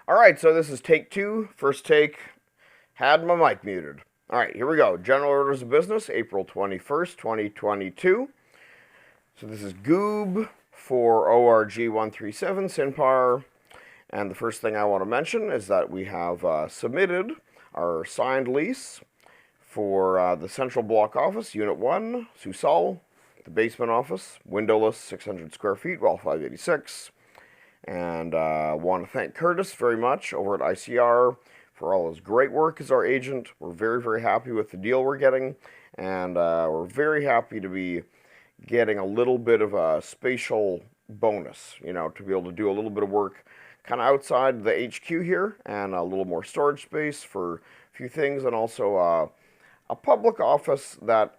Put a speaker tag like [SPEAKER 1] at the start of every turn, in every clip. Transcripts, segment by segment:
[SPEAKER 1] Alright, so this is take two. First take, had my mic muted. Alright, here we go. General Orders of Business, April 21st, 2022. So this is GOOB for ORG 137, SINPAR. And the first thing I want to mention is that we have submitted our signed lease for the Central Block Office, Unit 1, Susal, the basement office, windowless, 600 square feet, well, 586. And want to thank Curtis very much over at ICR for all his great work as our agent. We're very, very happy with the deal we're getting, and we're very happy to be getting a little bit of a spatial bonus, to be able to do a little bit of work kind of outside the HQ here, and a little more storage space for a few things, and also a public office that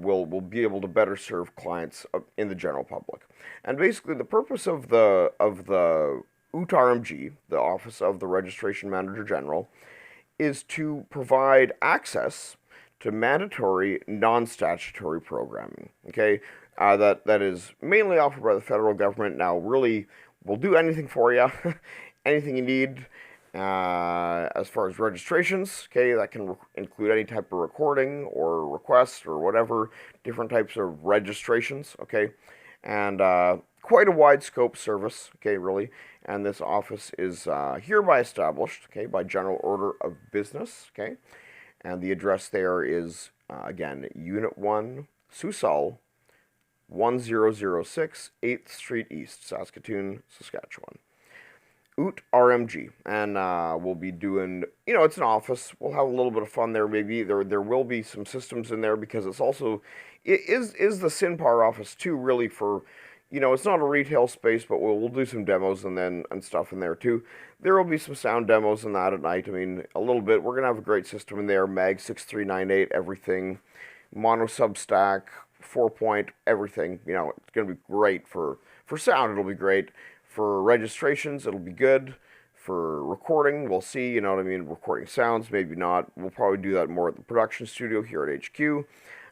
[SPEAKER 1] will be able to better serve clients in the general public. And basically, the purpose of the UTRMG, the Office of the Registration Manager General, is to provide access to mandatory non-statutory programming. Okay, that is mainly offered by the federal government. Now, really, we'll do anything for you, anything you need. As far as registrations, okay, that can include any type of recording or request or whatever, different types of registrations, okay, and quite a wide scope service, okay, really. And this office is hereby established, okay, by General Order of Business, okay, and the address there is, again, Unit 1, Susal, 1006 8th Street East, Saskatoon, Saskatchewan. UTRMG, and we'll be doing, it's an office. We'll have a little bit of fun there. Maybe there will be some systems in there, because it's also it is the SINPAR office too. Really, for it's not a retail space, but we'll do some demos and stuff in there too. There will be some sound demos in that at night. I mean, a little bit. We're gonna have a great system in there. Mag 6398, everything, mono sub stack, 4-point, everything. It's gonna be great for sound. It'll be great. For registrations, it'll be good. For recording, we'll see, you know what I mean? Recording sounds, maybe not. We'll probably do that more at the production studio here at HQ.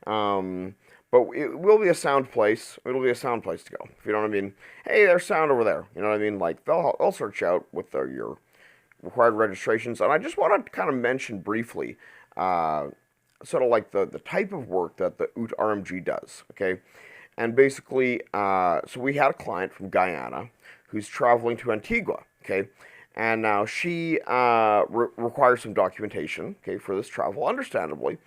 [SPEAKER 1] But it will be a sound place. It'll be a sound place to go. If you know what I mean? Hey, there's sound over there. You know what I mean? Like, they'll search out with your required registrations. And I just want to kind of mention briefly, sort of like the type of work that the UT RMG does, okay? And basically, so we had a client from Guyana who's traveling to Antigua, okay? And now she requires some documentation, okay, for this travel, understandably.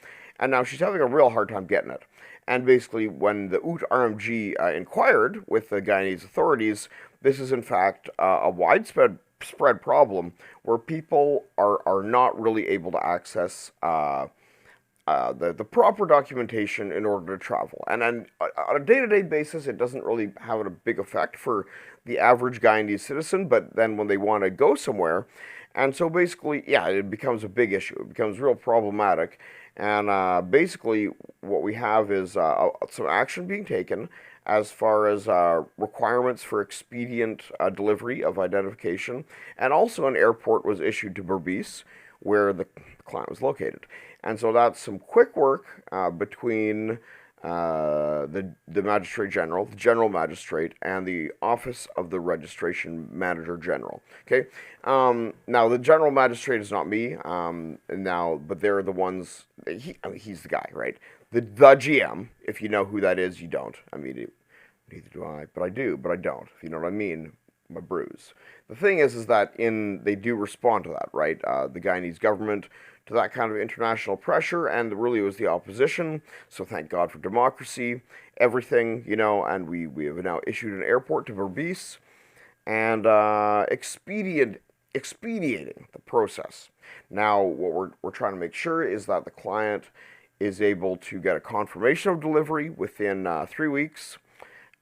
[SPEAKER 1] And now she's having a real hard time getting it. And basically, when the UT RMG inquired with the Guyanese authorities, this is in fact a widespread problem where people are not really able to access the proper documentation in order to travel. And then on a day-to-day basis, it doesn't really have a big effect for the average Guyanese citizen, but then when they want to go somewhere, and so basically, yeah, it becomes a big issue. It becomes real problematic. And basically, what we have is some action being taken as far as requirements for expedient delivery of identification, and also an airport was issued to Berbice, where the client was located. And so that's some quick work between the Magistrate General, the General Magistrate, and the Office of the Registration Manager General. Okay. Now the General Magistrate is not me. But they're the ones. He's the guy, right? The GM. If you know who that is, you don't. I mean, neither do I. But I do. But I don't. If you know what I mean. My bruise. The thing is that they do respond to that, right? The Guyanese government, to that kind of international pressure, and really it was the opposition. So thank God for democracy, everything, and we have now issued an airport to Berbice, and expediting the process. Now, what we're trying to make sure is that the client is able to get a confirmation of delivery within 3 weeks.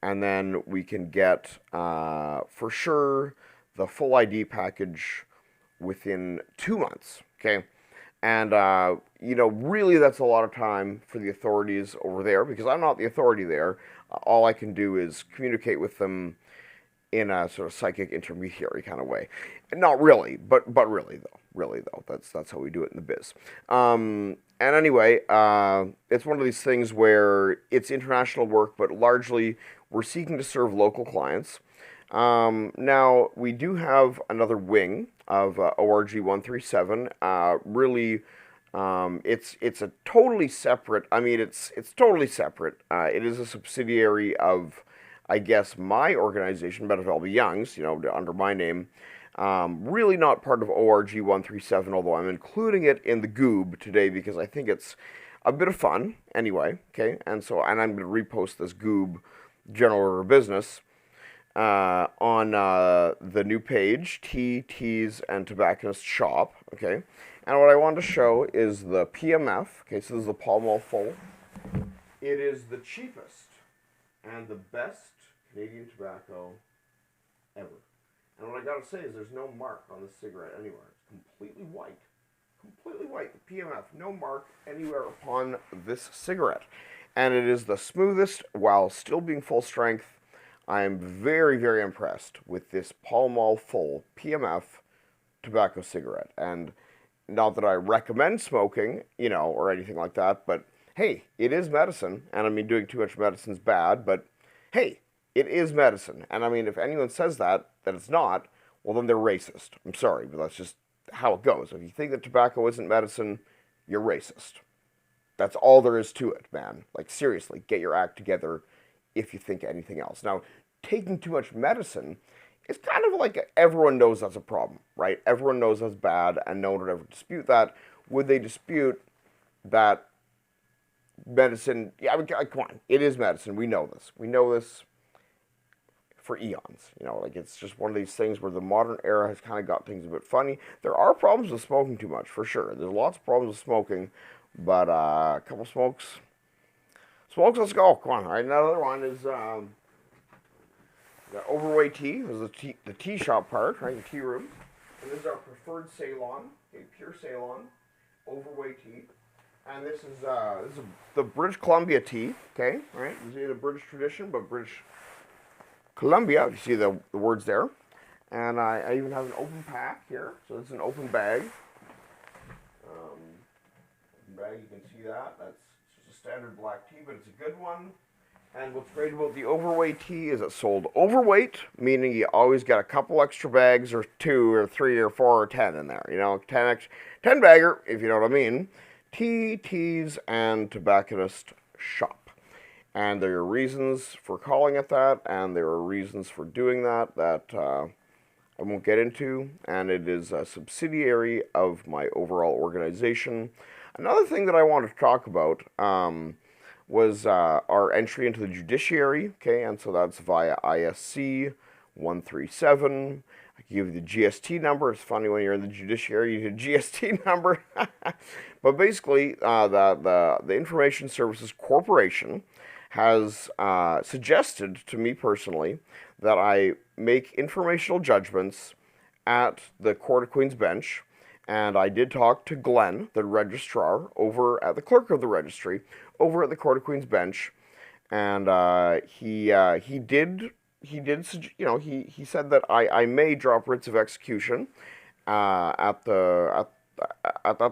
[SPEAKER 1] And then we can get, for sure, the full ID package within 2 months, okay? And, really that's a lot of time for the authorities over there, because I'm not the authority there. All I can do is communicate with them in a sort of psychic intermediary kind of way. Not really, but really though. Really though, that's how we do it in the biz. And anyway, it's one of these things where it's international work, but largely we're seeking to serve local clients. Now, we do have another wing of ORG 137. Really, it's a totally separate. I mean, it's totally separate. It is a subsidiary of, I guess, my organization, Medical Youngs. You know, under my name. Really not part of ORG 137, although I'm including it in the GOOB today because I think it's a bit of fun. Anyway, okay, and I'm going to repost this GOOB general order of business on the new page, Tea, Teas, and Tobacconist Shop, okay? And what I want to show is the PMF, okay, so this is the Pall Mall Full. It is the cheapest and the best Canadian tobacco ever. And what I gotta say is there's no mark on this cigarette anywhere. It's completely white. Completely white. The PMF, no mark anywhere upon this cigarette. And it is the smoothest while still being full strength. I am very, very impressed with this Pall Mall Full PMF tobacco cigarette. And not that I recommend smoking, you know, or anything like that, but hey, it is medicine. And I mean, doing too much medicine is bad, but hey, it is medicine. And I mean, if anyone says that it's not, well, then they're racist. I'm sorry, but that's just how it goes. If you think that tobacco isn't medicine, you're racist. That's all there is to it, man. Like, seriously, get your act together if you think anything else. Now, taking too much medicine is kind of like everyone knows that's a problem, right? Everyone knows that's bad, and no one would ever dispute that. Would they dispute that medicine? Yeah, I mean, come on. It is medicine. We know this. We know this for eons. You know, like, it's just one of these things where the modern era has kind of got things a bit funny. There are problems with smoking too much, for sure. There's lots of problems with smoking, but a couple smokes, let's go. Come on. All right, another one is the overweight tea. This is the tea shop part, right, the tea room. And this is our preferred Ceylon, okay, pure Ceylon, overweight tea. And this is the British Columbia tea, okay, right? This is a British tradition, but British Columbia, you see the words there. And I even have an open pack here. So it's an open bag. You can see that. That's just a standard black tea, but it's a good one. And what's great about the overweight tea is it's sold overweight, meaning you always got a couple extra bags, or 2 or 3 or 4 or 10 in there. You know, 10 bagger, if you know what I mean. Tea, Teas, and Tobacconist Shop. And there are reasons for calling it that, and there are reasons for doing that I won't get into. And it is a subsidiary of my overall organization. Another thing that I wanted to talk about was our entry into the judiciary, okay, and so that's via ISC 137. I can give you the GST number. It's funny when you're in the judiciary, you need a GST number. But basically, the Information Services Corporation has suggested to me personally that I make informational judgments at the Court of Queen's Bench. And I did talk to Glenn, the registrar, over at the clerk of the registry, over at the Court of Queen's Bench, and he said that I may drop writs of execution at the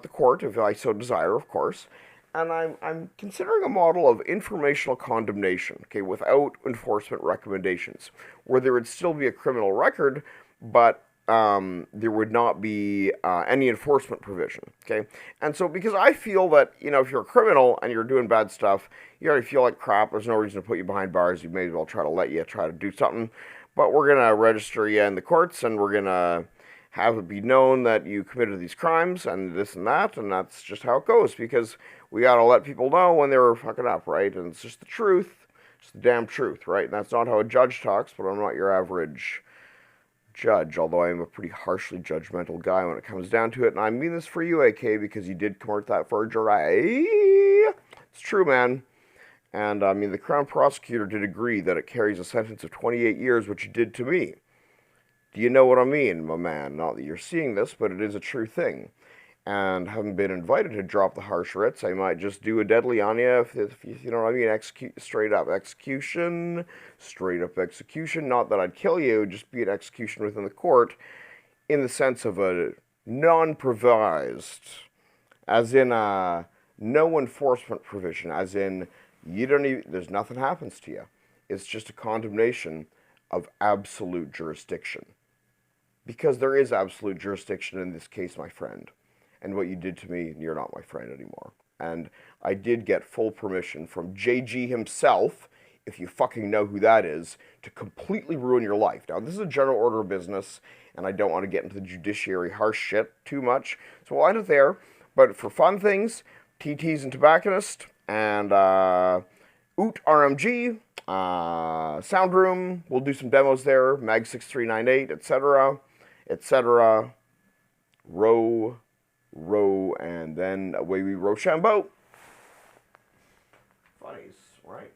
[SPEAKER 1] court if I so desire, of course. And I'm considering a model of informational condemnation, okay, without enforcement recommendations, where there would still be a criminal record, but there would not be any enforcement provision, okay? And so, because I feel that, you know, if you're a criminal and you're doing bad stuff, you already feel like crap, there's no reason to put you behind bars, you may as well try to do something, but we're going to register you in the courts, and we're going to have it be known that you committed these crimes, and this and that's just how it goes, because we got to let people know when they were fucking up, right? And it's just the truth, it's the damn truth, right? And that's not how a judge talks, but I'm not your average judge, although I am a pretty harshly judgmental guy when it comes down to it, and I mean this for you, AK, because you did commit that forgery. It's true, man. And I mean, the Crown Prosecutor did agree that it carries a sentence of 28 years, which it did to me. Do you know what I mean, my man? Not that you're seeing this, but it is a true thing. And having been invited to drop the harsh writs, I might just do a deadly on you, if you know what I mean, straight up execution. Not that I'd kill you, just be an execution within the court, in the sense of a non-provised, as in a no enforcement provision, as in you don't even, there's nothing happens to you. It's just a condemnation of absolute jurisdiction. Because there is absolute jurisdiction in this case, my friend. And what you did to me, you're not my friend anymore. And I did get full permission from JG himself, if you fucking know who that is, to completely ruin your life. Now, this is a general order of business, and I don't want to get into the judiciary harsh shit too much, so we'll end it there. But for fun things, TTs and Tobacconist, and OOT RMG, Sound Room, we'll do some demos there, Mag6398, etc., etc., row, and then away we Rochambeau. Funnies, right?